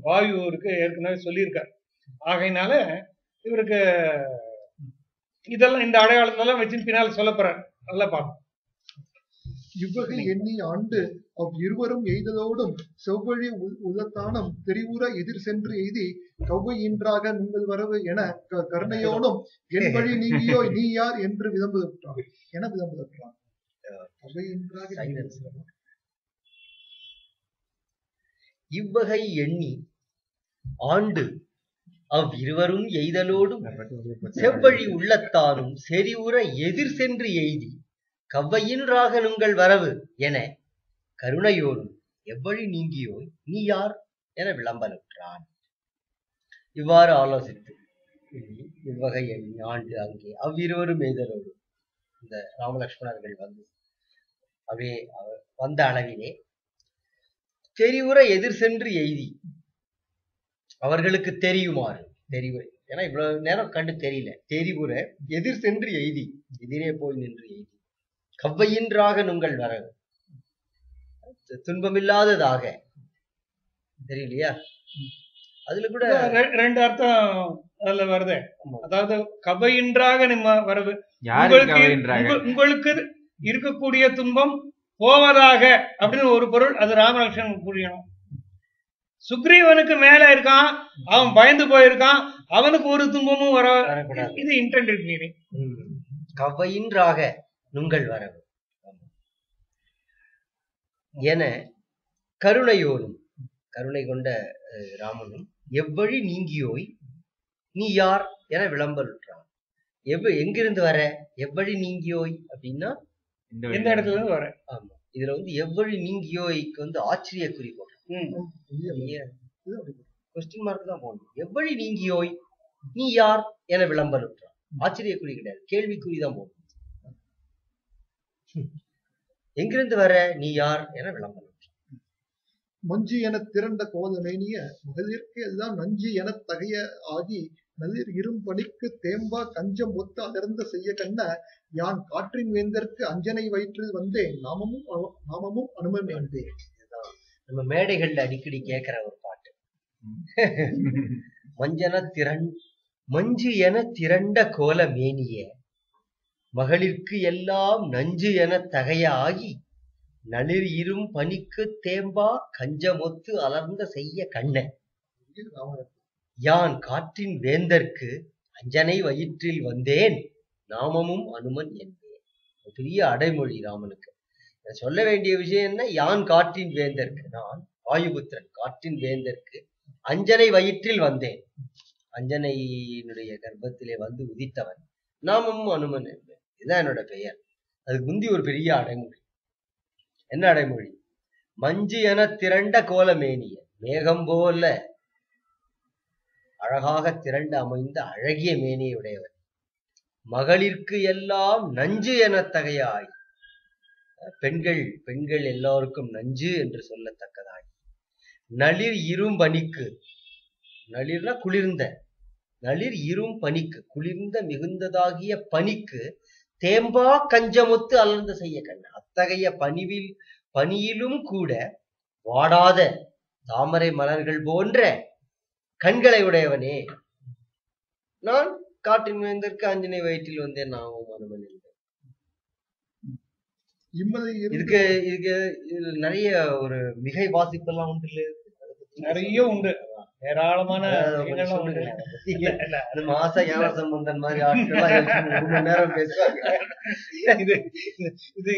வாயுருக்கு ஏற்கனவே சொல்லியிருக்கார். ஆகையினால இவருக்கு இதெல்லாம் இந்த அடையாளத்தெல்லாம் வச்சு பின்னால் சொல்ல போறார். நல்லா பார்ப்போம். இவ்வகை எண்ணி ஆண்டு இருவரும் எய்தலோடும் செவ்வழி உள்ளத்தானம் தெரிவுற எதிர் சென்று எய்தி கவ்வையின்றாக நீங்கள் வரவு என கருணையோடும் என் வழி நீங்கியோ நீ யார் என்று விதம்புகிறான் என விதம்புகிறான். இவ்வகை எண்ணி ஆண்டு இருவரும் எய்தலோடும் செவ்வழி உள்ளத்தானும் செறிவுற எதிர் சென்று எய்தி கவ்வையின்றாக நுங்கள் வரவு என கருணையோடும் எவ்வழி நீங்கியோய் நீ யார் என விளம்பலுற்றான். இவ்வாறு ஆலோசித்து இவ்வகை எண்ணி ஆண்டு அங்கே அவ்விருவரும் எய்தலோடும் இந்த ராமலட்சுமணர்கள் வந்து அவே வந்த அளவிலே தெரிவுற எதிர் சென்று எய்தி அவர்களுக்கு தெரியுமாறு தெரிவு, ஏன்னா இவ்வளவு நேரம் கண்டு தெரியல, தெரிவுற எதிர் சென்று எய்தி எதிரே போய் நின்று எய்தி கவ்வையின்றாக நுங்கள் வரவு துன்பமில்லாததாக தெரியலையா? அதுல கூட ரெண்டு அர்த்தம் அதுல வருது. அதாவது கவ்வையின்றாக நம்ம வரவு, உங்களுக்கு இருக்கக்கூடிய துன்பம் போவதாக அப்படின்னு ஒரு பொருள். அது ராமலட்சுமணன் புரியணும். சுக்ரீவனுக்கு மேல இருக்கான், அவன் பயந்து போயிருக்கான், அவனுக்கு ஒரு துன்பமும் வரக்கூடாது. இது இன்டெண்டட் மீனிங். கவ்வையின்றாக நுங்கள் வரவு என கருணையோடும் கருணை கொண்ட ராமனும் எவ்வழி நீங்கியோய் நீ யார் என விளம்பலுற்றான். எங்கிருந்து வர எவ்வழி நீங்கியோய் அப்படின்னா எந்த இடத்துல இருந்து வர. ஆமா, இதுல வந்து எவ்வழி நீங்கியோய்க்கு வந்து ஆச்சரிய குறி போடுறோம். கொஸ்டின் மார்க் தான் போடணும். எவ்வழி நீங்கியோய் நீ யார் என விளம்பலுற்றான். ஆச்சரிய குறி கிடையாது, கேள்விக்குறிதான் போடணும். எங்கிருந்து வர நீ யார் என விளம்பரம். மஞ்சு என திரண்ட கோலமேனிய மகளிர்க்கு எல்லாம் நஞ்சு என தகைய ஆகி நளிர் இரும்பணிக்கு தேம்பா கஞ்சம் ஒத்து அடர்ந்த செய்ய கண்ண யான் காற்றின் வேந்தற்கு அஞ்சனை வயிற்றில் வந்தேன் நாமமும் அனுமன் வந்தேன். நம்ம மேடைகள்ல அடிக்கடி கேட்கிற ஒரு பாட்டு. மஞ்சு என திரண்ட கோல மேனிய மகளிர்க்கு எல்லாம் நஞ்சு என தகைய ஆகி நளிர் இரும் பனிக்கு தேம்பா கஞ்சமொத்து அலர்ந்த செய்ய கண்ண யான் காற்றின் வேந்தற்கு அஞ்சனை வயிற்றில் வந்தேன் நாமமும் அனுமன் என்பேன். பெரிய அடைமொழி ராமனுக்கு. சொல்ல வேண்டிய விஷயம் என்ன? யான் காற்றின் வேந்தற்கு, நான் வாயுபுத்திரன் காற்றின் வேந்தற்கு அஞ்சனை வயிற்றில் வந்தேன், அஞ்சனையினுடைய கர்ப்பத்திலே வந்து உதித்தவன், நாமமும் அனுமன் என்பேன், இதுதான் என்னோட பெயர். அதுக்கு முந்தி ஒரு பெரிய அடைமொழி. என்ன அடைமொழி? மஞ்சு என திரண்ட கோலமேனிய, மேகம் போல அழகாக திரண்டு அமைந்த அழகிய மேனியுடையவர், மகளிர்க்கு எல்லாம் நஞ்சு என தகையாய், பெண்கள் எல்லோருக்கும் நஞ்சு என்று சொல்லத்தக்கதாய், நளிர் இரும் பனிக்கு, நளிர்னா குளிர்ந்த, நளிர் இரும் பனிக்கு குளிர்ந்த மிகுந்ததாகிய பனிக்கு தேம்பா கஞ்சமொத்து அலர்ந்த செய்ய கண்ண, அத்தகைய பனியிலும் கூட வாடாத தாமரை மலர்கள் போன்ற கண்களை உடையவனே, நான் காற்றின் வேந்தற்கு அஞ்சனை வயிற்றில் வந்தேன் நாமும் அனுமன் என்பேன். இதுக்கு நிறைய ஒரு மிகை வாசிப்பெல்லாம் உண்டு, நிறைய உண்டு, ஏராளமான மாச ஞான சம்பந்தன் மாதிரி ஆட்கள் 1 மணி நேரம் பேசுவாங்க.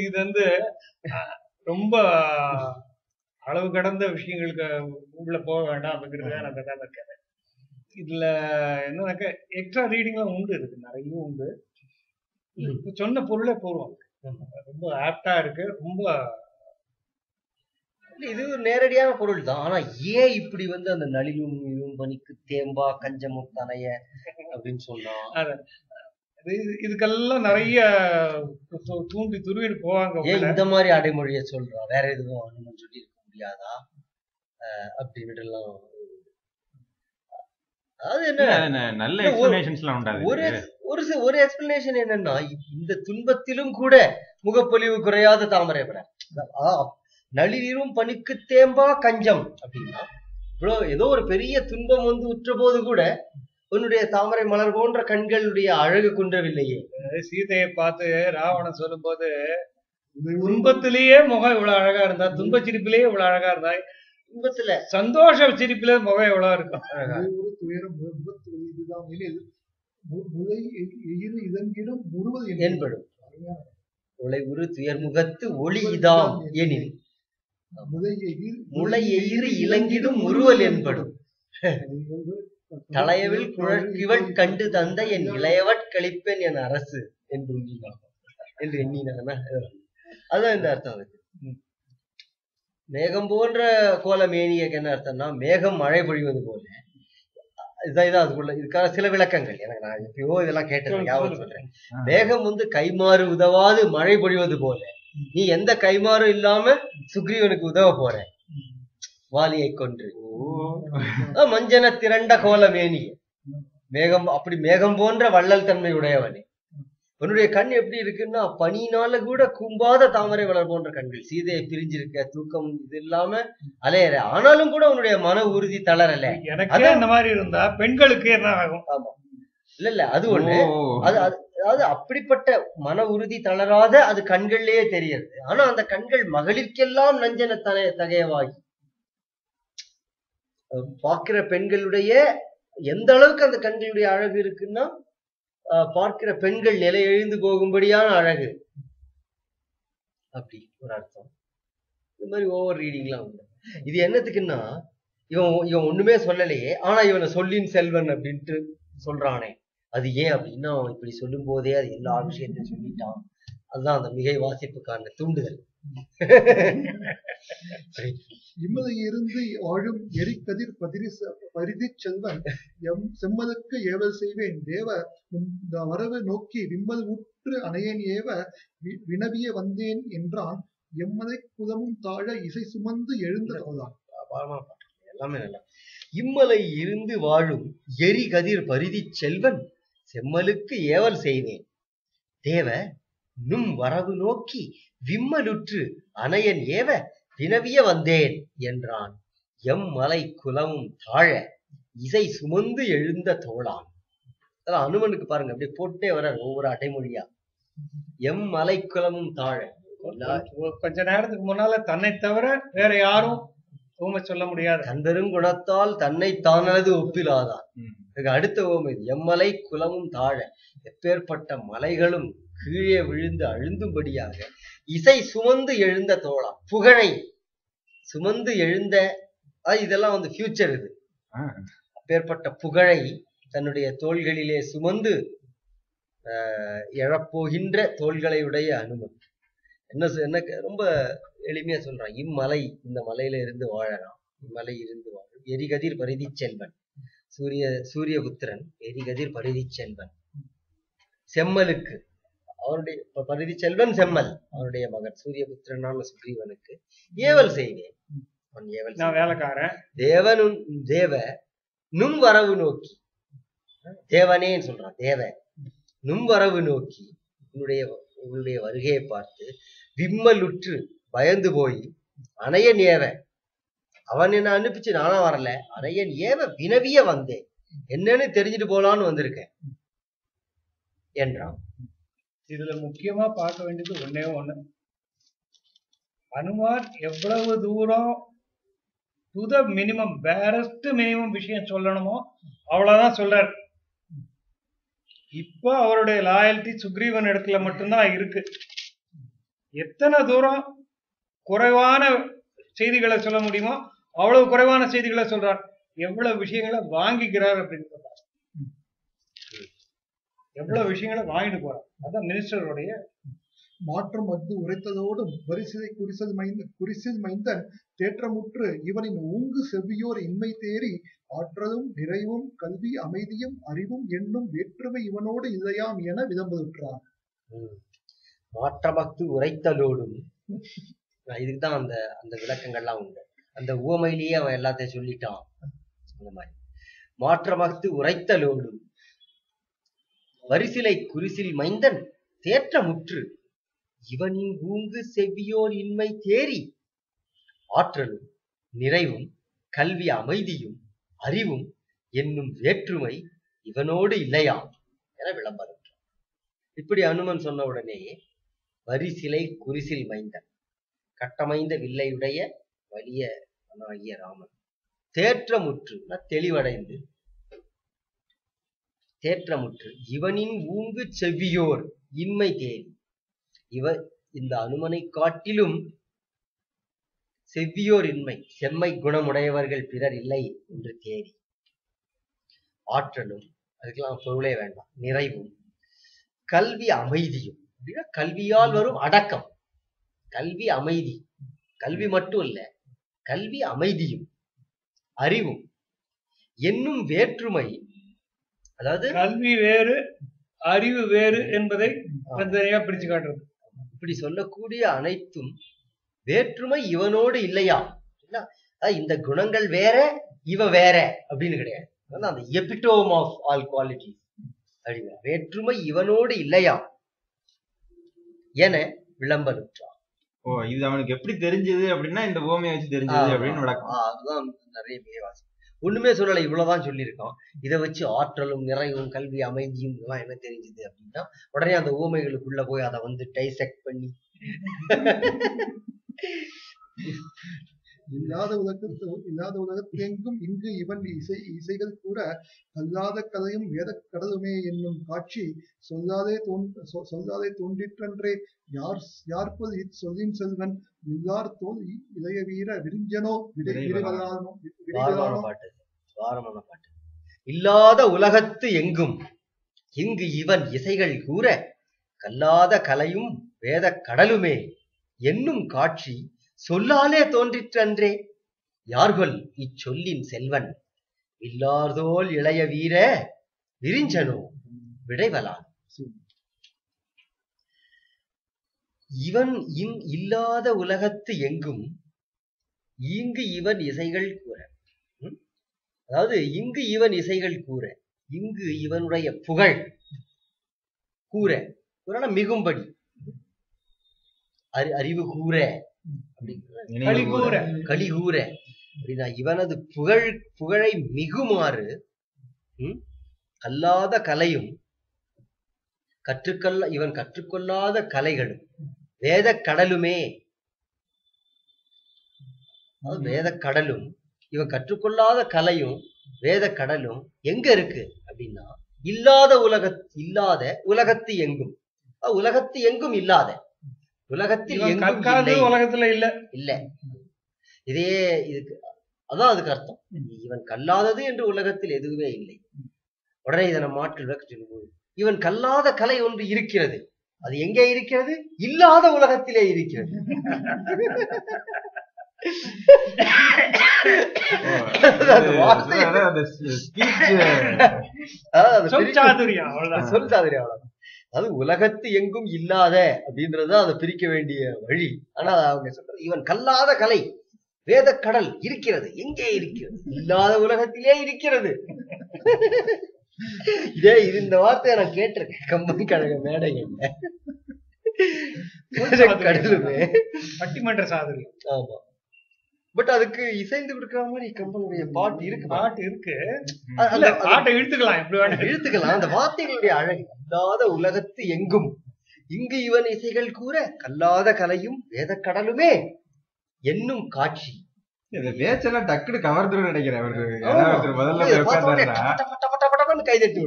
இது வந்து ரொம்ப அளவு கடந்த விஷயங்களுக்கு உள்ள போக வேண்டாம் அப்படிங்கிறதுக்காக நான் பேசாம இருக்கேன். இதுல என்னன்னாக்க எக்ஸ்ட்ரா ரீடிங்லாம் உண்டு, இருக்கு நிறைய உண்டு. சொன்ன பொருளே போடுவாங்க, ரொம்ப ஆப்டா இருக்கு. ரொம்ப இது ஒரு நேரடியான பொருள் தான். ஆனா ஏன் இப்படி வந்து அந்த நளிரும் இரும் பனிக்கு தேம்பா கஞ்சமும் தனைய அப்படின்னு சொன்னா, இதுக்கெல்லாம் நிறைய தூண்டி துருவிட்டு போவாங்க. ஏன் இந்த மாதிரி அடைமொழியை சொல்றா, வேற எதுவும் அனுமன் சொல்லி இருக்க முடியாதா அப்படின்ட்டு எல்லாம். அதாவது என்ன நல்ல எக்ஸ்பிளனேஷன்ஸ்லாம் உண்டாது. ஒரு எக்ஸ்பிளனேஷன் என்னன்னா, இந்த துன்பத்திலும் கூட முகப்பொலிவு குறையாத தாமரை விட, நளிரும் பனிக்கு தேம்பா கஞ்சம் அப்படின்னா இவ்வளவு ஏதோ ஒரு பெரிய துன்பம் வந்து உற்ற போது கூட உன்னுடைய தாமரை மலர் போன்ற கண்களுடைய அழகு குன்றவில்லையே. சீதையை பார்த்து ராவணன் சொல்லும் போது துன்பத்திலேயே முகம் இவ்வளவு அழகா இருந்தா, துன்ப சிரிப்பிலேயே இவ்வளவு அழகா இருந்தா, துன்பத்துல சந்தோஷ சிரிப்பிலே முகம் எவ்வளவு இருக்கும். என்படும் உலை உரு துயர் முகத்து ஒளி இதாம் எனில் முளை எயிறு இலங்கிடும் முறுவல் என்படும். தலையவில் குழற்கிவட் கண்டு தந்த என் இளையவட் கழிப்பேன் என் அரசு என்று எண்ணினானா, அதுதான் இந்த அர்த்தம். அதுக்கு மேகம் போன்ற கோலமேனியக்கு என்ன அர்த்தம்னா, மேகம் மழை பொழிவது போல. இதான் அதுக்குள்ள இதுக்காக சில விளக்கங்கள் எனக்கு நான் எப்பயோ இதெல்லாம் கேட்டது ஞாபகம் சொல்றேன். மேகம் வந்து கைமாறு உதவாது மழை பொழிவது போல நீ எந்த கைமாறும் இல்லாம சுக்ரீவனுக்கு உதவ போற வாலியை கொன்று. மஞ்சன திரண்ட கோலமேனிய மேகம், அப்படி மேகம் போன்ற வள்ளல் தன்மை உடையவனே. உன்னுடைய கண் எப்படி இருக்குன்னா பனினால கூட கும்பாத தாமரை வளர் போன்ற கண்கள். சீதையை பிரிஞ்சிருக்க, தூக்கம் இது இல்லாம அலையற, ஆனாலும் கூட உன்னுடைய மன உறுதி தளரல. எனக்கு இந்த மாதிரி இருந்தா பெண்களுக்கு என்ன ஆகும்? ஆமா, இல்ல அது ஒண்ணு. அதாவது அப்படிப்பட்ட மன உறுதி தளராத அது கண்கள்லயே தெரியுது. ஆனா அந்த கண்கள் மகளிர்க்கெல்லாம் நஞ்சன தகையவாகி பார்க்கிற பெண்களுடைய எந்த அளவுக்கு அந்த கண்களுடைய அழகு இருக்குன்னா பார்க்கிற பெண்கள் நிலை எழுந்து போகும்படியான அழகு. அப்படி ஒரு அர்த்தம். இந்த மாதிரி ஓவர் ரீடிங்லாம் உண்டு. இது என்னத்துக்குன்னா இவன் ஒண்ணுமே சொல்லலையே, ஆனா இவனை சொல்லின் செல்வன் அப்படின்ட்டு சொல்றானே, அது ஏன் அப்படின்னா அவன் இப்படி சொல்லும் போதே அது எல்லா விஷயத்தையும் சொல்லிட்டான். அதுதான் அந்த மிகை வாசிப்புக்கான தூண்டுதல். இம்மலையிருந்து வாழும் எரிக்கதிர் பரிதி செல்வன் எம் செம்மலுக்கு ஏவல் செய்வேன் தேவ வரவு நோக்கி விம்மல் உற்று அணையன் ஏவ வினவிய வந்தேன் என்றான். எம்மலை குதமும் தாழ இசை சுமந்து எழுந்த தோழான். எல்லாமே நல்லா. இம்மலை இருந்து வாழும் எரிகதிர் பரிதி செல்வன் செம்மலுக்கு ஏவல் செய்வேன் தேவ நும் வரவு நோக்கி விம்மலுற்று அணையன் ஏவ வினவிய வந்தேன் என்றான். எம் மலை குலமும் தாழ இசை சுமந்து எழுந்த தோளான். அதான் அனுமனுக்கு பாருங்க அப்படியே போட்டே வர ஒவ்வொரு அடைமொழியா. எம் மலை குலமும் தாழ. கொஞ்ச நேரத்துக்கு முன்னால தன்னை தவிர வேற யாரும் ஊமை சொல்ல முடியாது. தந்தரும் குணத்தால் தன்னை தானது ஒப்பிலாதான். அடுத்த ஓமை எம்மலை குலமும் தாழ, எப்பேற்பட்ட மலைகளும் கீழே விழுந்து அழுந்தும்படியாக இசை சுமந்து எழுந்த தோளா, புகழை சுமந்து எழுந்த, இதெல்லாம் வந்து ஃபியூச்சர். இது அப்பேற்பட்ட புகழை தன்னுடைய தோள்களிலே சுமந்து எழப்போகின்ற தோள்களை உடைய அனுமன் என்ன ரொம்ப எளிமையா சொல்றான். இம்மலை, இந்த மலையில இருந்து வாழறான். இம்மலை இருந்து வாழும் எரிகதிர் பரிதி செல்வன், சூரியபுத்திரன் எரிகதிர் பரிதி செல்வன் செம்மலுக்கு, அவருடைய பரிதி செல்வன் செம்மல் அவருடைய மகன் சூரியபுத்திரனான சுக்ரீவனுக்கு ஏவல் செய்வேன். நான் வேலைக்காரன். தேவ நும் வரவு நோக்கி, தேவனேன்னு சொல்றான். தேவ நும் வரவு நோக்கி, உன்னுடைய வருகையை பார்த்து விம்மலுற்று பயந்து போய் அணையன் ஏவ, அவன் என்ன அனுப்பிச்சு நானா வரல, அணையன் ஏவ வினவிய வந்தேன், என்னன்னு தெரிஞ்சுட்டு போலான்னு வந்திருக்கேன் என்றான். இதுல முக்கியமா பார்க்க வேண்டியது ஒன்னே ஒண்ணு, அனுமார் எவ்வளவு தூரம் டு த மினிமம், பேரஸ்ட் மினிமம் விஷயம் சொல்லணுமோ அவ்வளவுதான் சொல்றார். இப்ப அவருடைய லாயல்டி சுக்ரீவன் இடத்துல மட்டும்தான் இருக்கு. எத்தனை தூரம் குறைவான செய்திகளை சொல்ல முடியுமோ அவ்வளவு குறைவான செய்திகளை சொல்றார். எவ்வளவு விஷயங்களை வாங்கிக்கிறார் அப்படின்னு சொல்றார். எவ்வளவு விஷயங்களை வாங்கிட்டு போறார். அதான் மினிஸ்டருடைய மாற்றம் வந்து உரைத்ததோடும் வரிசை குறிசில் மைந்தன் தேற்றமுற்று இவனின் ஊங்கு செவ்வியோர் இன்மை தேறி ஆற்றலும் நிறைவும் கல்வி அமைதியும் அறிவும் என்னும் வேற்றுமை இவனோடு இல்லையாம் என விதம்புற்றான். மாற்றமத்து உரைத்தலோடும், இதுக்குதான் அந்த விளக்கங்கள்லாம் உண்டு. அந்த உவமையிலேயே அவன் எல்லாத்தையும் சொல்லிட்டான். அந்த மாதிரி மாற்றமத்து உரைத்தலோடும் வரிசிலை குறிசில் மைந்தன் தேற்றமுற்று இவனின் ஊங்கு செவ்வியோர் இன்மை தேறி ஆற்றலும் நிறைவும் கல்வி அமைதியும் அறிவும் என்னும் வேற்றுமை இவனோடு இல்லையாம் என விளம்பரம். இப்படி அனுமன் சொன்ன உடனே வரிசிலை குரிசில் மைந்தன் கட்டமைந்த வில்லையுடைய வலிய ஆகிய ராமன் தேற்றமுற்று தெளிவடைந்து இவனின் ஊங்கு செவ்வியோர் இன்மை தேடி இந்த அனுமனை காட்டிலும் செவ்வியோர் இன்மை செம்மை குணமுடையவர்கள் பிறர் இல்லை என்று தேடி ஆற்றலும் அதுக்கெல்லாம் பொருளே வேண்டாம் நிறைவும் கல்வி அமைதியும் அப்படின்னா கல்வியால் வரும் அடக்கம் கல்வி அமைதி கல்வி மட்டும் இல்ல கல்வி அமைதியும் அறிவும் என்னும் வேற்றுமை அதாவது கல்வி வேறு அறிவு வேறு என்பதை பிரிச்சு காட்டுறது. இப்படி சொல்லக்கூடிய அனைத்தும் வேற்றுமை இவனோடு இல்லையா இந்த குணங்கள் வேற இவ வேற அப்படின்னு கிடையாது. அந்த எபிட்டோம் ஆஃப் ஆல் குவாலிட்டி அப்படிங்கிற வேற்றுமை இவனோடு இல்லையா என விளம்பருற்றான். இது அவனுக்கு எப்படி தெரிஞ்சது அப்படின்னா இந்த ஓமையை வச்சு தெரிஞ்சது அப்படின்னு அதுதான் நிறைய மிகவாசி ஒண்ணுமே சொல்லலை, இவ்வளவுதான் சொல்லியிருக்கான். இதை வச்சு ஆற்றலும் நிறைவும் கல்வி அமைதியும் இதெல்லாம் என்ன தெரிஞ்சது அப்படின்னா உடனே அந்த ஊமைகளுக்குள்ள போய் அதை டைசெக்ட் பண்ணி இல்லாத உலகத்தெங்கும் இங்கு இவன் இசைகள் கூட கல்லாத கதையும் வேத கடலுமே என்னும் காட்சி சொல்லாதே தோன்றிற்றன்றே யார்போல் சொல்லின் செல்வன் இல்லார் தோல் இளைய வீர விரிஞ்சனோ பாட்டு. இல்லாத உலகத்து எங்கும் இங்கு இவன் இசைகள் கூற கல்லாத கலையும் வேத கடலுமே என்னும் காட்சி சொல்லாலே தோன்றிற்றன்றே யார்கொல் இச்சொல்லின் செல்வன் இல்லார்தோல் இளைய வீர விரிஞ்சனோ விடைவலான். இவன் இல்லாத உலகத்து எங்கும் இங்கு இவன் இசைகள் கூற அதாவது இங்கு இவன் இசைகள் கூற இங்கு இவனுடைய புகழ் கூற மிகும்படி அறிவு கூற கலிகூற அப்படின்னா இவனது புகழை மிகுமாறு கல்லாத கலையும் இவன் கற்றுக்கொள்ளாத கலைகளும் வேத கடலுமே வேத கடலும் இவன் கற்றுக்கொள்ளாத கலையும் வேத கடலும் எங்க இருக்கு அப்படின்னா இல்லாத உலகத்து எங்கும் உலகத்து எங்கும் இல்லாத உலகத்தில் உலகத்துல இல்ல இதே இதுக்கு அதான் அதுக்கு அர்த்தம். இவன் கல்லாதது என்று உலகத்தில் எதுவுமே இல்லை. உடனே இதனை மாற்று இவன் கல்லாத கலை ஒன்று இருக்கிறது. அது எங்கே இருக்கிறது? இல்லாத உலகத்திலே இருக்கிறது. அது உலகத்து எங்கும் இல்லாத அப்படின்றது அதை பிரிக்க வேண்டிய வழி. ஆனா அவங்க சொல்றது இவன் கல்லாத கலை வேத கடல் இருக்கிறது. எங்கே இருக்கிறது? இல்லாத உலகத்திலே இருக்கிறது. இந்த வார்த்தையை நான் கேட்டிருக்கேன் கம்பன் கழக மேடைகள்ல. கடலுமே பட்டிமன்ற சாதனை. ஆமா, பட் அதுக்கு இசைந்து கொடுக்கிற மாதிரி கம்பனுடைய பாட்டு இருக்கு. பாட்டை இழுத்துக்கலாம். அந்த வார்த்தைகளுடைய அழகு. இல்லாத உலகத்து எங்கும் இங்கு இவன் இசைகள் கூற கல்லாத கலையும் வேத கடலுமே என்னும் காட்சி. பேச்செல்லாம் டக்குனு கவர்ந்து நினைக்கிறேன். கைதட்டி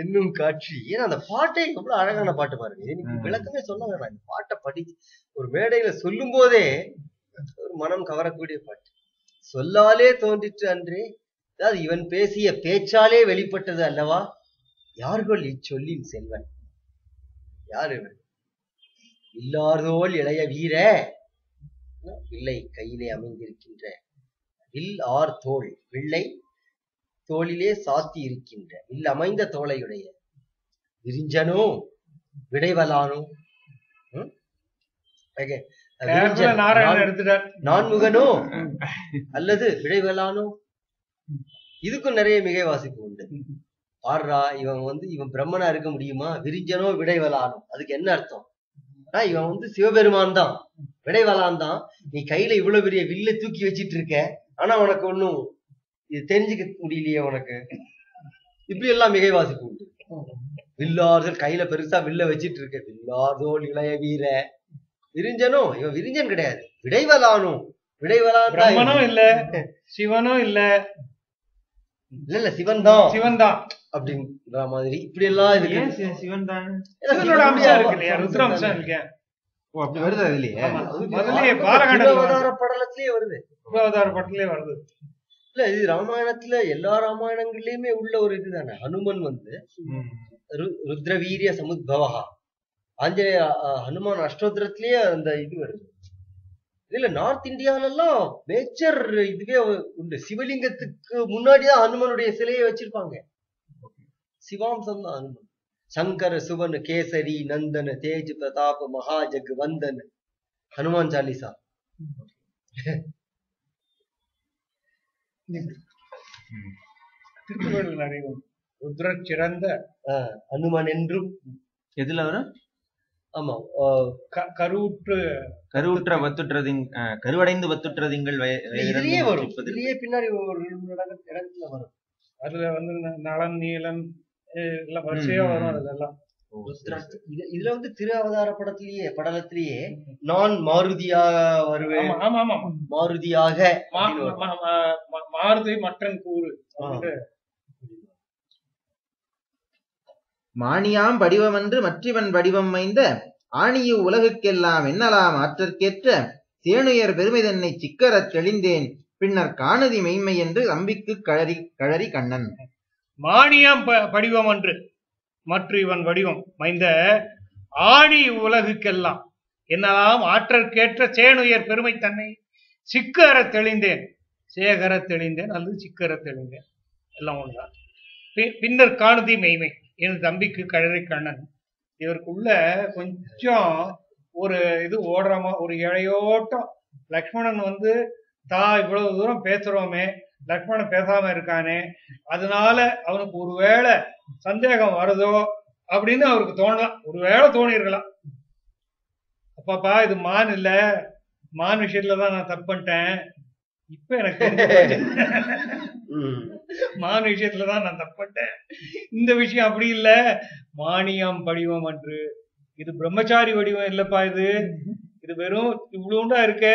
என்னும் காட்சி. ஏன்னா அந்த பாட்டை எவ்வளவு அழகான பாட்டு பாருங்க. எனக்கு விளக்கமே சொல்ல வேண்டாம். இந்த பாட்டை படிச்சு ஒரு மேடையில சொல்லும் போதே ஒரு மனம் கவரக்கூடிய பாட்டு. சொல்லாலே தோன்றிற்று அன்றே, அதாவது இவன் பேசிய பேச்சாலே வெளிப்பட்டது அல்லவா யார்கள் இச்சொல்லின் செல்வன். யார் இவன்? இல்லார்தோல் இளைய வீர வில்லை கையிலே அமைந்திருக்கின்ற வில் ஆர் தோல் வில்லை தோளிலே சாத்தி இருக்கின்ற வில் அமைந்த தோளையுடைய விரிஞ்சனோ விடைவலானோ நான்முகனோ அல்லது விடைவலானோ. இதுக்கும் நிறைய மிகை வாசிப்பு உண்டு. ஆடுறா இவன் இவன் பிரம்மனா இருக்க முடியுமா? விரிஞ்சனோ விடைவலானோ அதுக்கு என்ன அர்த்தம்? இவன் வந்து சிவபெருமான் தான், விடைவலான் தான். நீ கையில இவ்வளவு பெரிய வில்ல தூக்கி வச்சிட்டு இருக்க, ஆனா உனக்கு ஒண்ணும் இது தெரிஞ்சுக்க முடியலையே உனக்கு. இப்படி எல்லாம் மிகைவாசிப்பு உண்டு. வில்லார்கள் கையில பெருசா வில்ல வச்சிட்டு இருக்க, வில்லாதோல் இளைய வீர விரிஞ்சனோ, இவன் விரிஞ்சன் கிடையாது, விடைவலானும். விடைவலானும் இல்ல, சிவனும் இல்ல, இல்ல சிவன் தான், சிவன் தான் அப்படின்ற மாதிரி இப்படி எல்லாம் இருக்கு. சிவன் தான் அம்சம் இருக்கு இல்லையா, ருத்ர அம்சம் இருக்கு. ஓ அப்படி வருது அதுலயே, முதல்லயே பாலகாண்டத்துல படலத்திலேயே வருது, அவதார படத்திலே வருது. இல்ல இது ராமாயணத்துல எல்லா ராமாயணங்கள்லயுமே உள்ள ஒரு இதுதானே. ஹனுமன் வந்து ருத்ரவீரிய சமுத்பவஹா, ஆஞ்சநேய ஹனுமான் அஷ்டோத்திரத்திலேயே அந்த இது வருது. இதுல நார்த் இந்தியால எல்லாம் மேஜர் இதுவே உண்டு. சிவலிங்கத்துக்கு முன்னாடிதான் ஹனுமனுடைய சிலையை வச்சிருப்பாங்க. சிவாம்சம் தான் ஹனுமன். சங்கர சுவன் கேசரி நந்தன தேஜ் பிரதாப் மகாஜக் வந்தன், ஹனுமான் சாலிசா. திருக்குறள் அறிவும் ருத்ர சிறந்த ஹனுமன் என்றும் எதுல வரும்? ஆமா, கருவுற்ற வத்துற்றதிங் கருவடைந்து வத்துற்றதிங்கள் இதுலயே வரும். இதுலயே பின்னாடி ஒரு இடத்துல வரும். அதுல வந்து நலன் நீலன் எல்லாம் வரிசையா வரும். அதெல்லாம் இதுல வந்து திரு அவதார படலத்திலேயே நான் மாருதியாக வருவேன், மாருதியாக மாருதி மற்றன் கூறு மாணியாம் படிவமன்று மற்றிவன் வடிவம் மைந்த ஆணியு உலகுக்கெல்லாம் என்னலாம் ஆற்றற்கேற்ற சேனுயர் பெருமை தன்னை சிக்கரத் தெளிந்தேன் பின்னர் காணதி மெய்மை என்று அம்பிக்கு கழறி கண்ணன். மாணியாம் படிவம் அன்று மற்ற இவன் வடிவம் மைந்த ஆணி உலகுக்கெல்லாம் என்னலாம் ஆற்றற்கேற்ற சேனுயர் பெருமை தன்னை சிக்கர தெளிந்தேன், சேகர தெளிந்தேன் அல்லது சிக்கர தெளிந்தேன், எல்லாம் ஒன்றுதான். பின்னர் காணுதி மெய்மை என் தம்பிக்கு கழறி கண்ணன். இவருக்குள்ள கொஞ்சம் ஒரு இது ஓடுறமா, ஒரு இழையோட்டம். லக்ஷ்மணன் வந்து இவ்வளவு தூரம் பேசுறோமே, லக்ஷ்மணன் பேசாம இருக்கானே, அதனால அவனுக்கு ஒருவேளை சந்தேகம் வருதோ அப்படின்னு அவருக்கு தோணலாம், ஒருவேளை தோணிருக்கலாம். அப்பாப்பா இது மான் இல்ல, மான் விஷயத்துலதான் நான் தப்பு பண்ணிட்டேன், இப்ப எனக்கு மான் விஷயத்துலதான் நான் தப்பட்டேன், இந்த விஷயம் அப்படி இல்ல, மானியம் படிவம் அன்று இது பிரம்மச்சாரி வடிவம் இல்லப்பா, இது வெறும் இவ்வளவுண்டா இருக்க,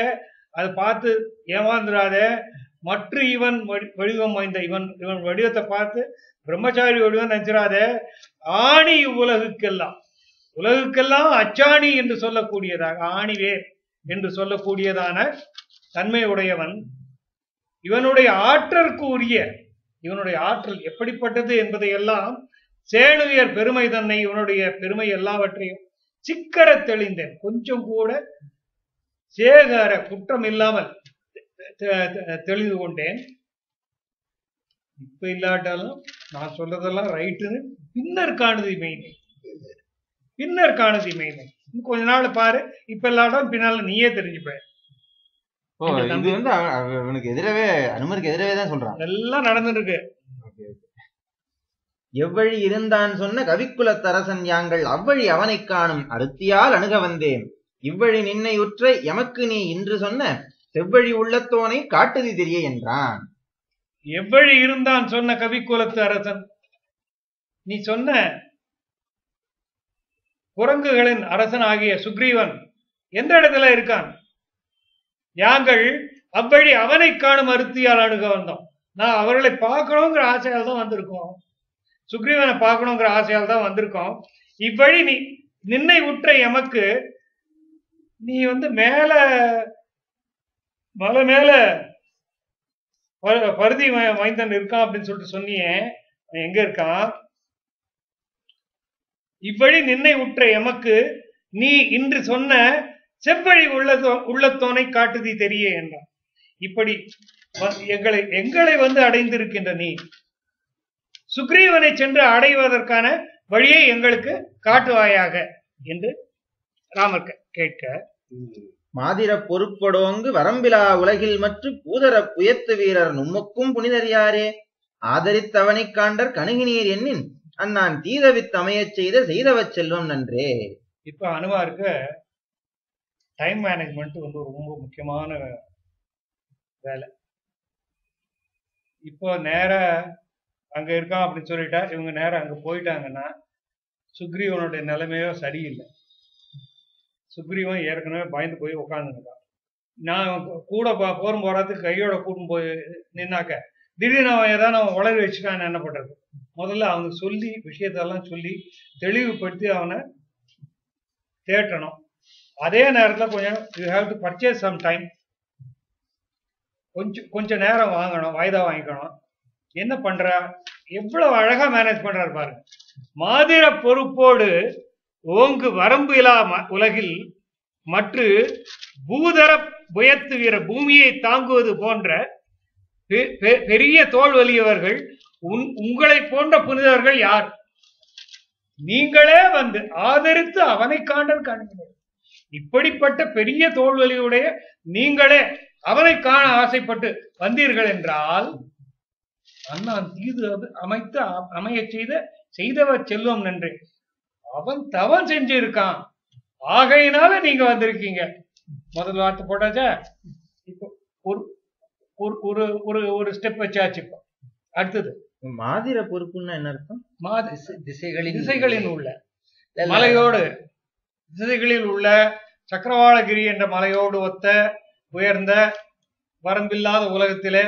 அதை பார்த்து ஏமாந்துடாத, மற்ற இவன் வடிவம் வாய்ந்த இவன் வடிவத்தை பார்த்து பிரம்மச்சாரி வடிவம் நினைச்சிடாத, ஆணி உலகுக்கெல்லாம் அச்சாணி என்று சொல்லக்கூடியதாக, ஆணிவேர் என்று சொல்லக்கூடியதான தன்மை உடையவன். இவனுடைய ஆற்றலுக்கு உரிய, இவனுடைய ஆற்றல் எப்படிப்பட்டது என்பதையெல்லாம் சேனுயர் பெருமை தன்னை, இவனுடைய பெருமை எல்லாவற்றையும் சிக்கர தெளிந்தேன், கொஞ்சம் கூட சேகர குற்றம் இல்லாமல் தெளிந்து கொண்டேன். இப்ப இல்லாட்டாலும் நான் சொல்றதெல்லாம் ரைட்டுன்னு பின்னர் காணுதி மெய்மை, பின்னர் காணுதி மெய்மை. கொஞ்ச நாள் பாரு, இப்ப இல்லாட்டும் பின்னால நீயே தெரிஞ்சுப்ப. இது வந்து அவனுக்கு எதிரவே, அனுமருக்கு எதிரவே தான் சொல்றான், எல்லாம் நடந்துருக்கு. எவ்வழி இருந்தான் சொன்ன கவிக்குலத்தரசன் யாங்கள் அவ்வழி அவனை காணும் அருத்தியால் அணுக வந்தேன், இவ்வழி நின்னை உற்ற எமக்கு நீ இன்று சொன்ன செவ்வழி உள்ளத்தோனை காட்டுதி தெரிய என்றான். எவ்வழி இருந்தான் சொன்ன கவிக்குலத்து அரசன், நீ சொன்ன குரங்குகளின் அரசன் ஆகிய சுக்ரீவன் எந்த இடத்துல இருக்கான்? யாங்கள் அவ்வழி அவனை காணும் அருத்தியால் அணுக வந்தோம். நான் அவர்களை பார்க்கணுங்கிற ஆசையால் தான் வந்திருக்கோம், சுக்ரீவனை பார்க்கணுங்கிற ஆசையால் தான் வந்திருக்கோம். இவ்வழி நீ நின்னை உற்ற எமக்கு, நீ வந்து மேல மலை மேல பருதி மைந்தன் இருக்கான் அப்படின்னு சொல்லிட்டு சொன்னியே, எங்க இருக்கான்? இவ்வழி நின்னை உற்ற எமக்கு நீ இன்று சொன்ன செவ்வழி உள்ளத்தோனை காட்டுதி தெரிய என்றான். இப்படி எங்களை வந்து அடைந்திருக்கின்ற நீ சுக்ரீவனை சென்று அடைவதற்கான வழியை எங்களுக்கு காட்டுவாயாக என்று ராமர் கேட்க, மாதிர பொறுப்படோங்கு வரம்பிலா உலகில் மற்ற பூதர புயத்து வீரர் நும்மக்கும் புனிதர் யாரே, ஆதரித்தவனை காண்டர் கணுகினீர் எண்ணின் அண்ணான் தீதவித் அமையச் செய்தவச் செல்வம் நன்றே. இப்ப அனுமாருக்கு டைம் மேனேஜ்மெண்ட் வந்து ஒரு ரொம்ப முக்கியமான வேலை. இப்போ நேர அங்க இருக்கான் அப்படின்னு சொல்லிட்டா இவங்க நேரம் அங்க போயிட்டாங்கன்னா சுக்ரீவனுடைய நிலைமையோ சரியில்லை. சுக்ரீவன் ஏற்கனவே பயந்து போய் உட்காந்துருக்கான். நான் கூட போரும் போறதுக்கு கையோட கூட்டும் போய் நின்னாக்க திடீர்னு அவன் ஏதாவது அவன் உளறி வச்சுட்டான்னு என்ன பண்றது? முதல்ல அவனுக்கு சொல்லி விஷயத்தெல்லாம் சொல்லி தெளிவுபடுத்தி அவனை தேட்டணும். அதே நேரத்தில் கொஞ்சம் you have to purchase some time, கொஞ்சம் நேரம் வாங்கணும், வாய்தா வாங்கிக்கணும். என்ன பண்ற, எவ்வளவு அழகா மேனேஜ் பண்றாரு பாருங்க. மாதிர பொறுப்போடு ஓங்கு வரம்பு இலா உலகில் மற்ற பூதர புயத்து வீர பூமியை தாங்குவது போன்ற பெரிய தோல் வலியவர்கள் உங்களை போன்ற புனிதர்கள் யார்? நீங்களே வந்து ஆதரித்து அவனை காண்டல் காண்கிறீர்கள். இப்படிப்பட்ட பெரிய தோல்வலியுடைய நீங்களே அவனை காண ஆசைப்பட்டு வந்தீர்கள் என்றால் அண்ணான் தீது அமைத்து அமைய செய்தவர் செல்வம் நன்றே. அவன் தவம் செஞ்சிருக்கான், ஆகையினால நீங்க வந்திருக்கீங்க. முதல் வார்த்தை போட்டாச்சா? இப்போ ஒரு ஒரு ஒரு ஸ்டெப் வச்சாச்சு. இப்போ அடுத்தது மாதிர பொறுப்புன்னா என்ன அர்த்தம்? திசைகளில் உள்ள மலையோடு, திசைகளில் உள்ள சக்கரவாளகிரி என்ற மலையோடு ஒத்த உயர்ந்த வரம்பில்லாத உலகத்திலே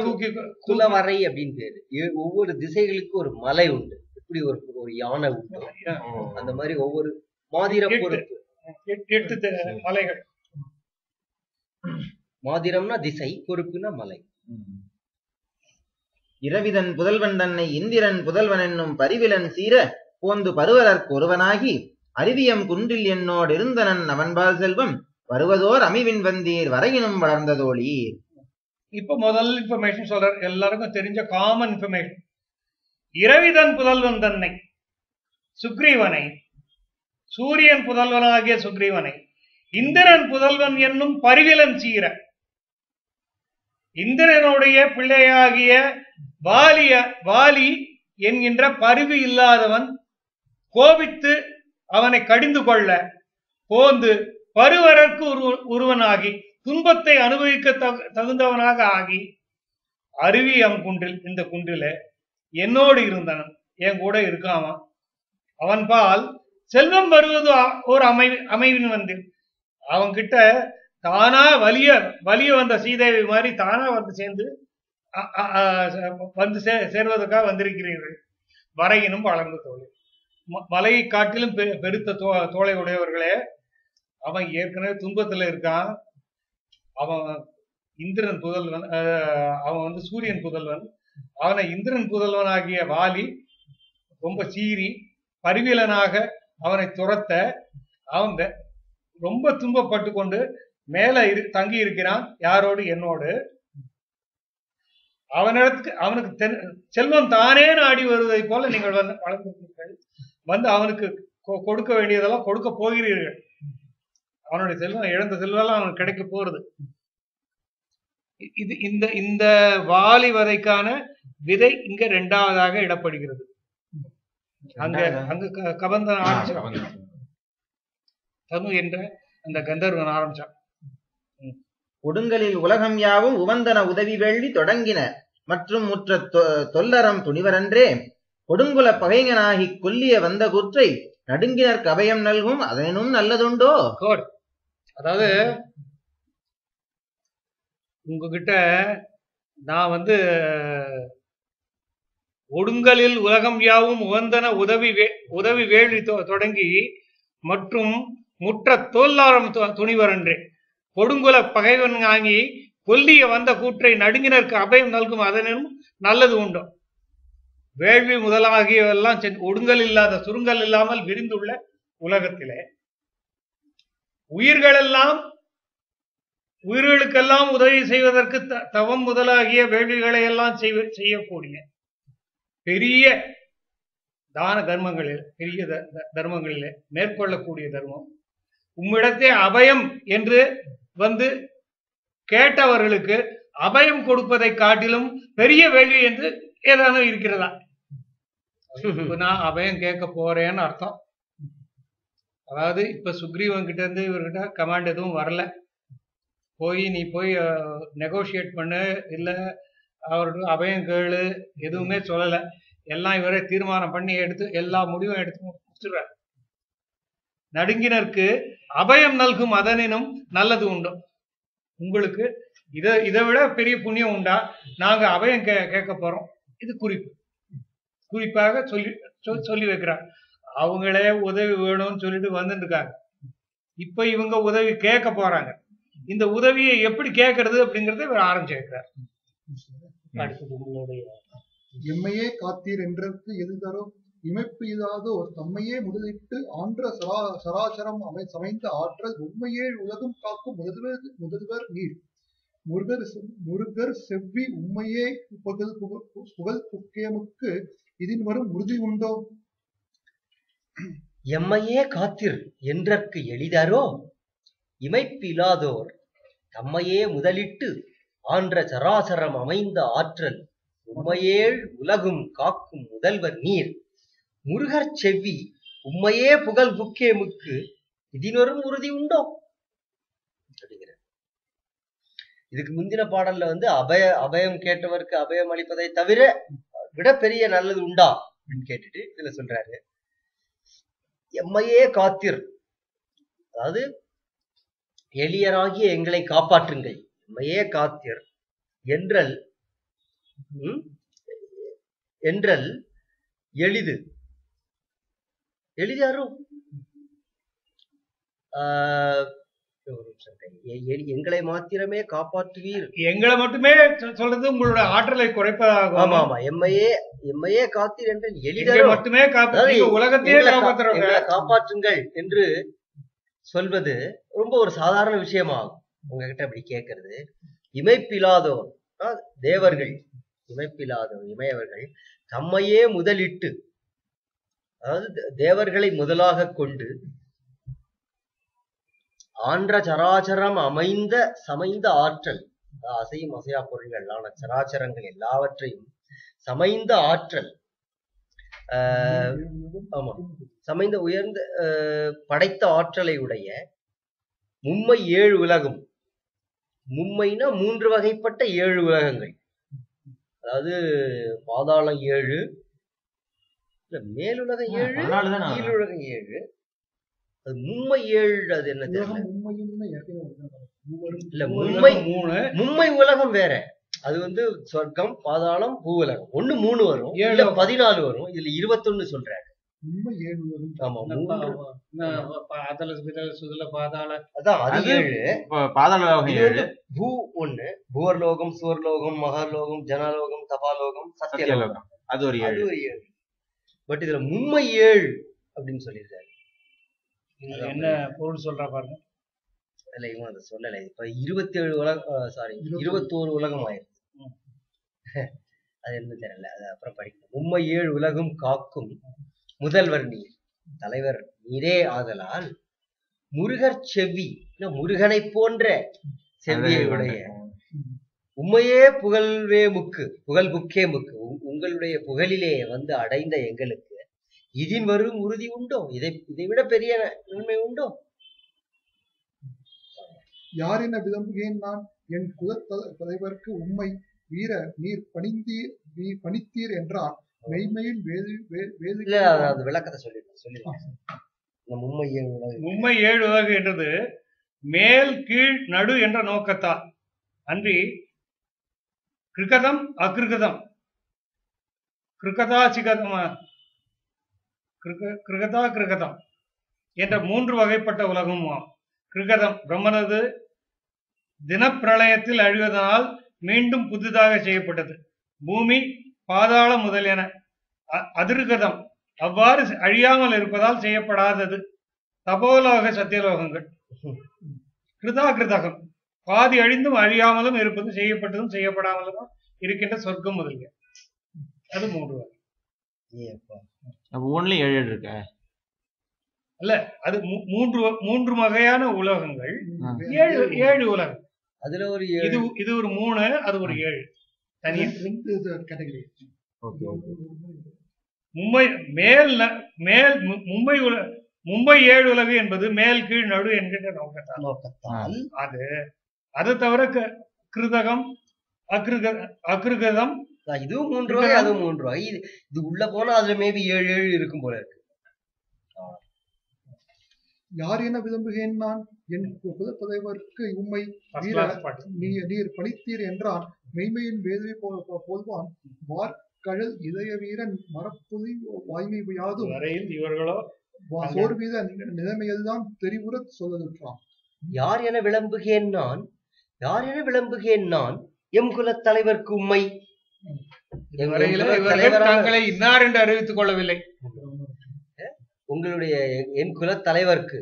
தூக்கி குலவரை அப்படின்னு பேரு. ஒவ்வொரு திசைகளுக்கு ஒரு மலை உண்டு, இப்படி ஒரு யானை உண்டு. அந்த மாதிரி ஒவ்வொரு மாதிர பொறுப்பு 8 மலைகள். மாதிரம்னா திசை, பொறுப்புனா மலை. இரவிதன் புதல்வன் தன்னை இந்திரன் புதல்வன் என்னும் பரிவிலன் சீர போந்து பருவலர்க்கு ஒருவனாகி அறிவியம் குன்றில் என்னோடு இருந்தனன் அவன்பால் செல்வம் வருவதோர் அமைவின் வந்தீர் வரையினும் வளர்ந்ததோழீர். இப்ப முதல் இன்ஃபர்மேஷன் சொல்ற, எல்லாருக்கும் தெரிஞ்ச காமன் இன்ஃபர்மேஷன். இரவிதன் புதல்வன் தன்னை, சுக்ரீவனை, சூரியன் புதல்வனாகிய சுக்ரீவனை, இந்திரன் புதல்வன் என்னும் பரிவிலன் சீர, இந்திரனுடைய பிள்ளையாகிய வாலி என்கின்ற பரிவு இல்லாதவன் கோபித்து அவனை கடிந்து கொள்ள போந்து பருவரற்கு ஒருவனாகி துன்பத்தை அனுபவிக்க தகுந்தவனாக ஆகி அருவியம் குன்றில், இந்த குன்றில என்னோடு இருந்தனன், என் கூட இருக்காம அவன் பால் செல்வம் வருவது ஒரு அமைவின் வந்து அவன் கிட்ட தானா வலிய வந்த சீதேவி மாதிரி தானா வந்து சேர்ந்து சேர்வதற்காக வந்திருக்கிறீர்கள். வரையினும் வளர்ந்த தோழி, மலையை காட்டிலும் பெருத்த தோலை உடையவர்களே. அவன் ஏற்கனவே துன்பத்துல இருக்கான். அவன் இந்திரன் புதல்வன், அவன் வந்து சூரியன் புதல்வன். அவனை இந்திரன் புதல்வன் ஆகிய வாலி ரொம்ப சீறி பரிவிலனாக அவனை துரத்த அவன் ரொம்ப துன்பப்பட்டு கொண்டு மேல தங்கி இருக்கிறான். யாரோடு? என்னோடு. அவனுக்கு செல்வம் தானே நாடி வருவதை போல நீங்கள் வளர்ந்திருக்கிறீர்கள். வந்து அவனுக்கு கொடுக்க வேண்டியதெல்லாம் கொடுக்க போகிறீர்கள். அவனுடைய செல்வம், இழந்த செல்வெல்லாம் அவனுக்கு கிடைக்க போறது. இது இந்த வாலி வதைக்கான விதை இங்க 2வதாக இடப்படுகிறது. அங்க கபந்தன் ஆரம்பிச்சான், தனு என்ற அந்த கந்தர்வன் ஆரம்பிச்சான். கொடுங்கலில் உலகம் யாவும் உவந்தன உதவி வேள்வி தொடங்கின மற்றும் முற்ற தொல்லறம் துணிவரன்றே கொடுங்குல பகைஞனாகி கொல்லிய வந்த கூற்றை நடுங்கினர் கபயம் நல்கும் அதனும் நல்லதுண்டோ. அதாவது உங்ககிட்ட நான் வந்து ஒடுங்கலில் உலகம் யாவும் உவந்தன உதவி வேள்வி தொடங்கி மற்றும் முற்ற தொல்லாரம் துணிவரன்றே கொடுங்குல பகைவன் ஆகி கொல்லிய வந்த கூற்றை நடுங்கினருக்கு அபயம் நல்கும் அதனும் நல்லது உண்டோ. வேள்வி முதலாகியவெல்லாம் ஒடுங்கல் இல்லாத சுருங்கல் இல்லாமல் விரிந்துள்ள உலகத்திலே உயிர்களுக்கெல்லாம் உதவி செய்வதற்கு தவம் முதலாகிய வேள்விகளை எல்லாம் செய்யக்கூடிய பெரிய தான தர்மங்களில், பெரிய தர்மங்களிலே மேற்கொள்ளக்கூடிய தர்மம் உம்மிடத்தே அபயம் என்று வந்து கேட்டவர்களுக்கு அபயம் கொடுப்பதை காட்டிலும் பெரிய வேள்வி என்று ஏதாவது இருக்கிறதா? நான் அபயம் கேட்க போறேன்னு அர்த்தம். அதாவது இப்ப சுக்ரீவன் கிட்ட இருந்து இவர்கிட்ட கமாண்ட் எதுவும் வரல, நீ போய் நெகோஷியேட் பண்ணு, இல்ல அவருக்கு அபயம் கேளு, எதுவுமே சொல்லல. எல்லாம் இவரே தீர்மானம் பண்ணி எடுத்து எல்லா முடிவும் எடுத்து முடிச்சுடுறார். நடுங்கினருக்கு அபயம் நல்கும் அதனினும் நல்லது உண்டோ? உங்களுக்கு இதை விட பெரிய புண்ணியம் உண்டா? நாங்க அபயம் கேட்க போறோம். இது குறிப்பாக சொல்லி வைக்கிறாங்க. அவங்களே உதவி வேணும்னு சொல்லிட்டு வந்துட்டு இருக்காங்க. இப்ப இவங்க உதவி கேட்க போறாங்க. இந்த உதவியை எப்படி கேட்கறது அப்படிங்கறத இவர் ஆரம்பிச்சிருக்கிறார். அடுத்தது உங்களுடைய எம்மையே காத்தீர் என்றற்கு எதுதரோ இமைப்பு இதாதோர் தம்மையே முதலிட்டு ஆன்ற சராசரம் சமைந்த ஆற்றல் உண்மையே உலகம் காக்கும் முதல்வர் நீர் முருகர் செவ்வி உண்மையே புகழ் புக்கேமுக்கு இதின் வரும் உறுதி உண்டோ? எம்மையே காத்திர் என்றற்கு எளிதரோ இமைப்பிலாதோர் தம்மையே முதலிட்டு ஆன்ற சராசரம் அமைந்த ஆற்றல் உம்மையேள் உலகும் காக்கும் முதல்வர் நீர் முருகர் செவ்வி உம்மையே புகழ் புக்கேமுக்கு இதினொரும் உறுதி உண்டோ அப்படிங்கிற. இதுக்கு முந்தின பாடல்ல அபயம் கேட்டவருக்கு அபயம் அளிப்பதை தவிர விட பெரிய நல்லது உண்டா அப்படின்னு கேட்டுட்டு இதுல சொல்றாரு, எம்மையே காத்திர், அதாவது எளியராகிய எங்களை காப்பாற்றுங்கள். எம்மையே காத்திர் என்றல் எளிது எளிதாரும் எங்களை மாத்திரமே காப்பாற்றுவீர். எங்களை மட்டுமே சொல்றது உங்களோட ஆற்றலை குறைப்பதாகும். ஆமா ஆமா, எம்மையே காத்தீர் என்று எளிதாரும் மட்டுமே உலகத்தையே காப்பாற்றுங்கள் என்று சொல்வது ரொம்ப ஒரு சாதாரண விஷயமாகும். உங்ககிட்ட அப்படி கேட்கறது. இமைப்பிலாதோர் தேவர்கள், இமைப்பிலாதோர் இமையவர்கள் தம்மையே முதலிட்டு, அதாவது தேவர்களை முதலாக கொண்டு ஆன்ற சராச்சரம் சமைந்த ஆற்றல், அசையும் அசையா பொருள்களான சராச்சரங்கள் எல்லாவற்றையும் சமைந்த ஆற்றல், ஆமா சமைந்த உயர்ந்த படைத்த ஆற்றலை உடைய மும்மை 7 உலகம். மும்மைனா 3 வகைப்பட்ட 7 உலகங்கள். அதாவது பாதாளம் 7, மேலுலகம் 7, கீழுலகம் 7. அது மும்மை 7. அது என்ன தெரியல. இல்ல மும்மை உலகம் வேற. அது சொர்க்கம், பாதாளம், பூவுலகம். 1 3 வரும், இல்ல 14 வரும். இதுல 21 சொல்றாரு. பூ 1, பூவர்லோகம், சுவர்லோகம், மகர்லோகம், ஜனலோகம், தபாலோகம், சத்தியலோகம். அது ஒரு 7. பட் இதுல மும்மை 7 அப்படின்னு சொல்லியிருக்காரு. என்ன பொருள் சொல்ற பாருங்க. இல்ல இவன் அதை சொல்லல. இப்ப 27 உலகம், சாரி 21 உலகம் ஆயிருக்கு. அது என்ன தெரியல, அது அப்புறம் படிக்கணும். மும்மை 7 உலகம் காக்கும் முதல்வர் நீர், தலைவர் நீரே ஆதலால் முருகர் செவ்வி, முருகனை போன்ற செவ்வியை உடைய உம்மையே புகழ் புக்கே முக்கு, உங்களுடைய புகழிலே அடைந்த எங்களுக்கு இதின் வரும் உறுதி உண்டோ? இதை விட பெரிய நன்மை உண்டோ? யாரின விளம்புகேன் நான் என் தலைவருக்கு உம்மை வீர நீர் பணித்தீர் என்றான். மெய்மையின் விளக்கத்தை சொல்லிடுறேன். மும்மை 7 உலகு என்றது மேல் கீழ் நடு என்ற நோக்கத்தால் அன்றி கிருகதம் அகிருகதம், கிருகதம் என்ற 3 வகைப்பட்ட உலகமும். கிருகதம் பிரம்மனது தினப்பிரளயத்தில் அழிவதனால் மீண்டும் புதிதாக செய்யப்பட்டது. பூமி, பாதாளம் முதலியன. அதிருகதம் அவ்வாறு அழியாமல் இருப்பதால் செய்யப்படாதது. தபோலோக சத்தியலோகங்கள். கிருதாகிருதகம் பாதி அழிந்தும் அழியாமலும் இருப்பது, செய்யப்பட்டதும் செய்யப்படாமலும் இருக்கின்ற சொர்க்கம் முதலிய. அது 3 வகை. ஒன்லி 7 இருக்க அல்ல, அது 3 வகையான உலகங்கள். 7 உலகம். அதுல ஒரு இது ஒரு 3, அது ஒரு 7 தனியா. மும்மை மும்பை 7 உலகு என்பது மேல் கீழ் நடு என்கின்ற நோக்கத்தால் அது தவிர கிருதகம் அக்ருகதம் இதுவும் 3 ரூபாய், அதுவும் 3 ரூபாய். இது உள்ள போனா அதுல மேபி 7 இருக்கும் போல இருக்கு. யார் என விளம்புகிறேன் நான், என் குலப்பதைவர்க்கு உம்மை நீர் பணித்தீர் என்றான். மெய்மையின் வேள்வி போல்வான் வார்கழல் இதய வீரன் மரப்புலி வாய்மை யாதும் வரையில் இவர்களோ சோர்வீத நிலைமையெல்லாம் தெரிவுறச் சொல்லலுற்றான். யார் என விளம்புகிறேன் நான், யார் என விளம்புகிறேன் நான், எம் குலத் தலைவர்க்கு உம்மை. தங்களை இன்னார் என்று அறிவித்துக் கொள்ளவில்லை. உங்களுடைய என் குலத் தலைவர்க்கு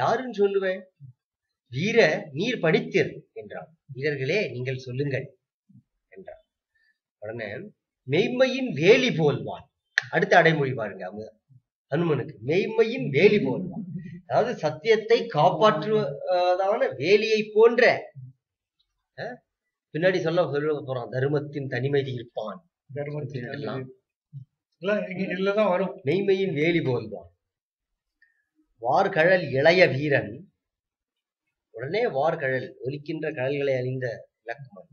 யாருன்னு சொல்லுவேன். வீர நீர் படித்தீர் என்றான். வீரர்களே நீங்கள் சொல்லுங்கள் என்றான். உடனே மெய்மையின் வேலி போல்வான். அடுத்த அடைமொழி பாருங்க அனுமனுக்கு. மெய்மையின் வேலி போல்வான், அதாவது சத்தியத்தை காப்பாற்றுவதான வேலியை போன்ற. பின்னாடி சொல்ல போறான், தர்மத்தின் தனிமை தீர்ப்பான். வரும். மெய்மையின் வேலி போல்வான் வார்கழல் இளைய வீரன். உடனே வார்கழல் ஒலிக்கின்ற கடல்களை அறிந்த இலக்குமன்.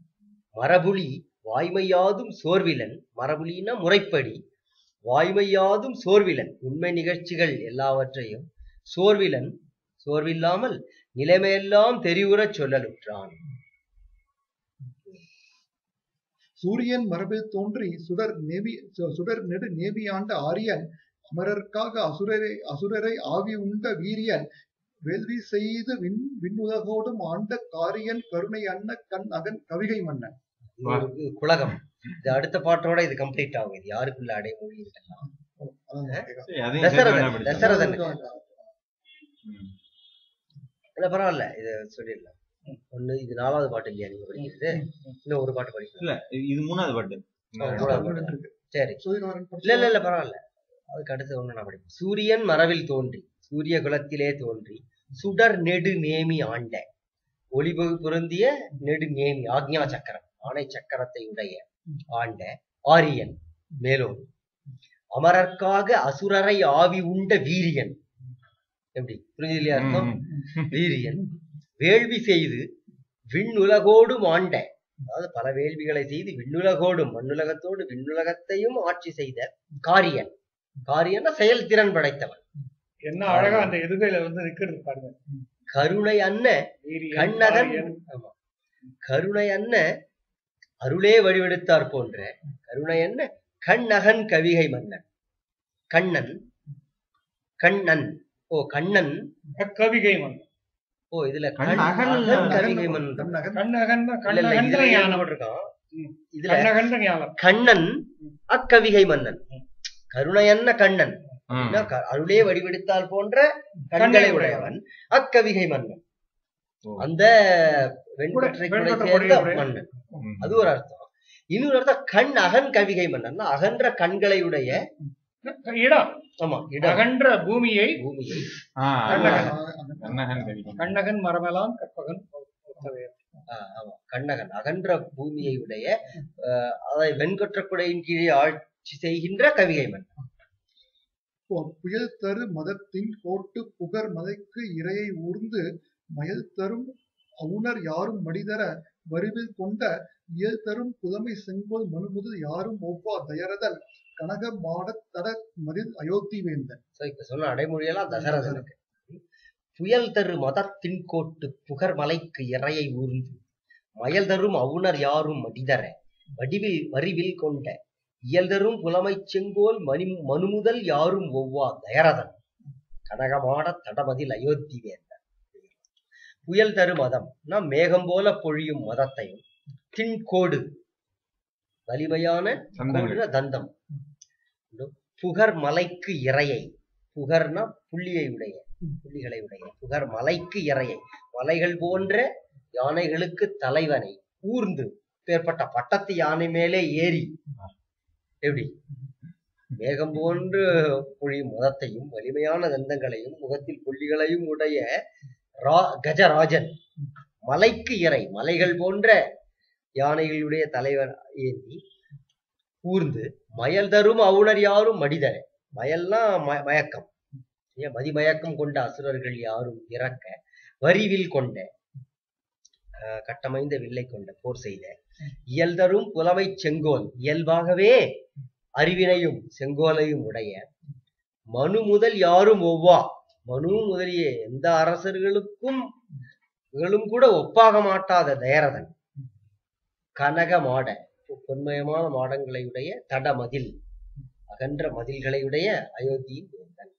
மரபுலி வாய்மையாதும் சோர்விலன். மரபுலின்னா முறைப்படி. வாய்மையாதும் சோர்விலன், உண்மை நிகழ்ச்சிகள் எல்லாவற்றையும் சோர்விலன், சோர்வில்லாமல் நிலைமையெல்லாம் தெரிவுறச் சொல்லலுற்றான். சூரியன் மரபில் தோன்றி சுடர் நெடு நேமியாண்ட ஆரியன். அமரர்க்காக அசுரரை ஆவி உண்ட வீரியன். வேள்வி செய்து விண்ணுலகோடும் ஆண்ட காரியன். கருணை அன்ன கண் அகன் கவிகை மன்னன். குலகம். இது அடுத்த பாட்டோட இது கம்ப்ளீட் ஆகும். இது யாருக்குள்ள அடைமொழி இருக்கலாம். தசரதன். இல்ல பரவாயில்ல, இது சொல்லிடலாம். ஒண்ணு, இது 4வது பாட்டு இல்லையா நீங்க படிக்கிறது? இன்னும் ஒரு பாட்டு படிக்கலாம். இல்ல இது 3வது பாட்டு. சரி, இல்ல பரவாயில்ல. அதுக்கு அடுத்து ஒண்ணு நான் படிப்பேன். சூரியன் மரபில் தோன்றி, சூரிய குலத்திலே தோன்றி, சுடர் நெடு நேமி ஆண்ட. ஒளிபகு பொருந்திய நெடு நேமி, ஆக்ஞா சக்கரம், ஆணை சக்கரத்தை உடைய ஆண்ட ஆரியன் மேலோன். அமரர்க்காக அசுரரை ஆவி உண்ட வீரியன். எப்படி புரிஞ்சது இல்லையா அர்த்தம்? வீரியன் வேள்வி செய்து விண்ணுலகோடும் ஆண்ட, அதாவது பல வேள்விகளை செய்து விண்ணுலகோடும், மண்ணுலகத்தோடு விண்ணுலகத்தையும் ஆட்சி செய்த காரியன். காரியன்னா செயல்திறன் படைத்தவன். என்ன அழகா அந்த எதுகையில நிக்கிறது பாருங்க. கருணை அன்ன கண்ணகன். ஆமா, கருணை அன்ன அருளே வடிவெடுத்தார் போன்ற கருணை அன்ன கண்ணகன் கவிகை மன்னன். கண்ணன் கண்ணன் கண்ணன் கவிகை மன்னன். இதுல கவிகை மன்னன். கண்ணன் அக்கவிகை மன்னன். கருணையன்ன கண்ணன் அருளே வடிவெடுத்தால் போன்ற கண்களை உடையவன் அக்கவிகை மன்னன். அந்த வெண்கொற்றை சேர்ந்த மன்னன். அது ஒரு அர்த்தம். இன்னொரு அர்த்தம் கண் அகன் கவிகை மன்னன், அகன்ற கண்களை உடைய இடம். ஆமா, அகன்ற பூமியை கண்ணகன் மரமெல்லாம் கற்பகன். கண்ணகன் அகன்ற பூமியை உடைய, அதை வெண்கொற்ற குடையின் கீழே ஆட்சி செய்கின்ற கவிகை மன்னன். புயல் தரு மதத்தின் கோட்டு புகர் மலைக்கு இரையை ஊர்ந்து மயல் தரும் அவுணர் யாரும் மடிதர வருவில் கொண்ட இயல் தரும் புலமை செங்கோல் மனுமுதல் யாரும் ஒவ்வா தயரதன் கனக மாடத் தட மதில் அயோத்தி வேந்தன். இப்ப சொன்ன அடைமொழியெல்லாம் தசரதனுக்கு. புயல் தரு மதத்தின் கோட்டு புகர் மலைக்கு இரையை ஊர்ந்து மயல் தரும் அவுணர் யாரும் மடிதர வடிவில் வரிவில் கொண்ட இயல் தரும் புலமை செங்கோல் மனுமுதல் யாரும் ஒவ்வா தயரதன் கனகமாட தடமதில் அயோத்தி வேந்தன். புயல் தரு மதம் மேகம் போல பொழியும் மதத்தையும், தின்கோடு வலிமையான தந்தம், புகர் மலைக்கு இரையை, புகர்னா புள்ளியை உடைய, புள்ளிகளை உடைய, புகர் மலைக்கு இரையை, மலைகள் போன்ற யானைகளுக்கு தலைவனை ஊர்ந்து, பேர்பட்ட பட்டத்து யானை மேலே ஏறி, எப்படி மேகம் போன்று பொழியும் மதத்தையும் வலிமையான தந்தங்களையும் முகத்தில் புள்ளிகளையும் உடைய கஜராஜன் மலைக்கு இறை, மலைகள் போன்ற யானைகளுடைய தலைவர் ஏந்தி ஊர்ந்து மயல் தரும் அவுணர் யாரும் மடிதர, மயல்னா மயக்கம். ஏன் மதிமயக்கம் கொண்ட அசுரர்கள் யாரும் இறக்க வரிவில் கொண்ட கட்டமைந்த வில்லை கொண்ட போர் செய்த இயல்தரும் புலமை செங்கோல், இயல்பாகவே அறிவினையும் செங்கோலையும் உடைய மனு முதல் யாரும் ஒவ்வா, மனு முதலிய எந்த அரசர்களுக்கும் கூட ஒப்பாக மாட்டாத தயரதன் கனக மாட, பொன்மயமான மாடங்களையுடைய தடமதில், அகன்ற மதில்களையுடைய அயோத்தியின் வேந்தன்.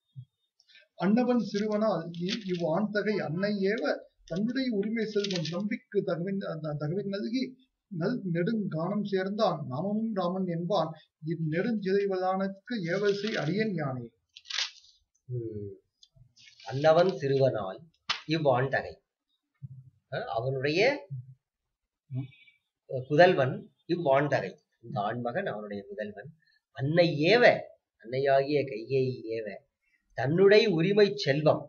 அன்னவன் சிறுவனால் இவ் ஆண் தகை அன்னை ஏவ தன்னுடைய உரிமை செல்வம் நம்பிக்கு தகவின் நல்கி நல் நெடுங்கானம் சேர்ந்தான் நாமமும் ராமன் என்பான் இந்நெடுஞ்சிதைவதானுக்கு ஏவல்சை அடியன் யானே. அன்னவன் சிறுவனால் இவ்வாண் தகை, அவனுடைய புதல்வன் இவ்வாண் தகை, இந்த ஆண்மகன் அவனுடைய புதல்வன். அன்னை ஏவ, அன்னையாகிய கைகேயி ஏவ தன்னுடைய உரிமை செல்வம்,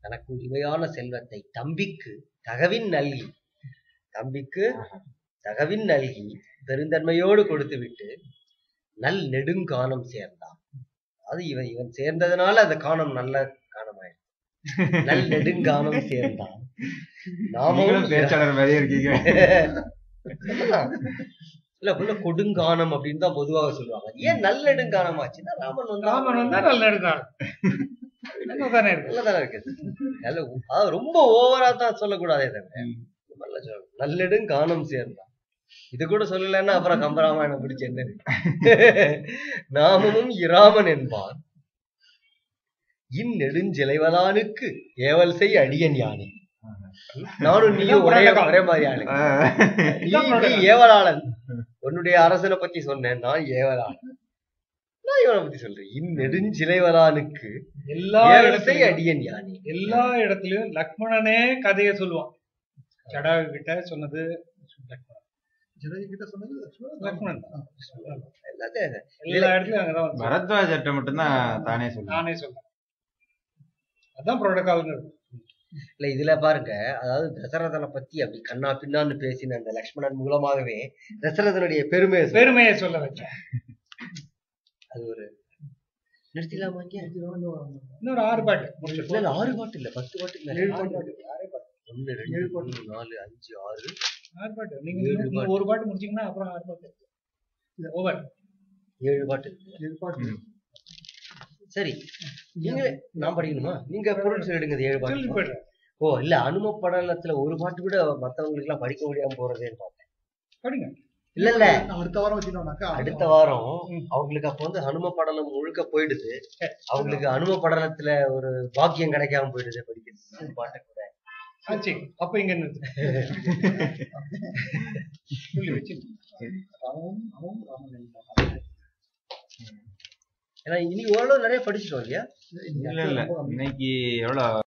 தனக்கு உரிமையான செல்வத்தை தம்பிக்கு தகவின் நல்கி, தம்பிக்கு தகவின் நல்கி பெருந்தன்மையோடு கொடுத்து விட்டு நல் நெடுங்கானம் சேர்ந்தான். அது இவன் சேர்ந்ததுனால அந்த காணம் நல்ல காணமாயிடுச்சு. நல் நெடுங்கானம் சேர்ந்தான். நாமும் பேச்சாளர் மாதிரியே இருக்கீங்க. இல்ல புள்ள கொடுங்கானம் அப்படின்னு தான் பொதுவாக சொல்லுவாங்க. ஏன் நல்ல நெடுங்கானம் ஆச்சுன்னா ராமன் வந்தா நல்ல நெடுங்கானம் நல்லதானே இருக்குது. ரொம்ப ஓவரா தான் சொல்லக்கூடாதே தவிர நல்லெடுங்கானம் சேர்ந்தான். இது கூட சொல்லலன்னா அப்புறம் கம்பராமாயணம் பிடிச்சேன்னு. நாமமும் இராமன் என்பான் இந்நெடுஞ்சிலைவலானுக்கு ஏவல் செய் அடியன் யானே. நானும் நீயும் ஒரே மாதிரி ஆளு. நீ ஏவலாளன், உன்னுடைய அரசனை பத்தி சொன்னேன், நான் ஏவலாளன். நான் இவனை பத்தி சொல்றேன். இந்நெடுஞ்சிலைவலானுக்கு எல்லா இடத்தையும் அடியன் யானே. எல்லா இடத்துலயும் லக்ஷ்மணனே கதையை சொல்லுவான். ஜடாயு கிட்ட சொன்னது லக்ஷ்மணன். எல்லா இடத்துலயும் அங்கதான் பரத்வாஜர்ட்ட மட்டும்தான் தானே சொல்றேன். அதான் புரோட்டோகால். இல்ல இதுல பாருங்க, அதாவது தசரதனை பத்தி அப்படி கண்ணா பின்னான்னு பேசின அந்த லக்ஷ்மணன் மூலமாகவே தசரதனுடைய பெருமையை சொல்ல வச்சேன். அது ஒரு நிறுத்திடலாமா? இன்னொரு 6 பாட்டு. 6 பாட்டு இல்ல, 10 பாட்டுக்கு மேல. 1 2 3 4 5 6 பாட்டு. நீங்க ஒரு பாட்டு முடிச்சீங்கன்னா அப்புறம் 6 பாட்டு ஓவர். 7 பாட்டு. சரி, நீங்க நான் படிக்கணுமா? நீங்க பொருள் சொல்லிடுங்க. 7 பாட்டு. ஓ இல்ல, அனும படலத்துல ஒரு பாட்டு கூட மத்தவங்களுக்கு எல்லாம் படிக்க முடியாம போறதேன்னு பார்த்தேன். படிங்க. இல்ல அடுத்த வாரம் அவங்களுக்கு அப்ப வந்து ஹனும படலம் முழுக்க போயிடுது. அவங்களுக்கு ஹனும படலத்துல ஒரு பாக்கியம் கிடைக்காம போயிடுது படிக்கிறது பாட்டை கூட. அப்ப இங்க ஏன்னா இனி ஓரளவு நிறைய படிச்சிட்டோம் இல்லையா? இல்ல இன்னைக்கு எவ்வளவு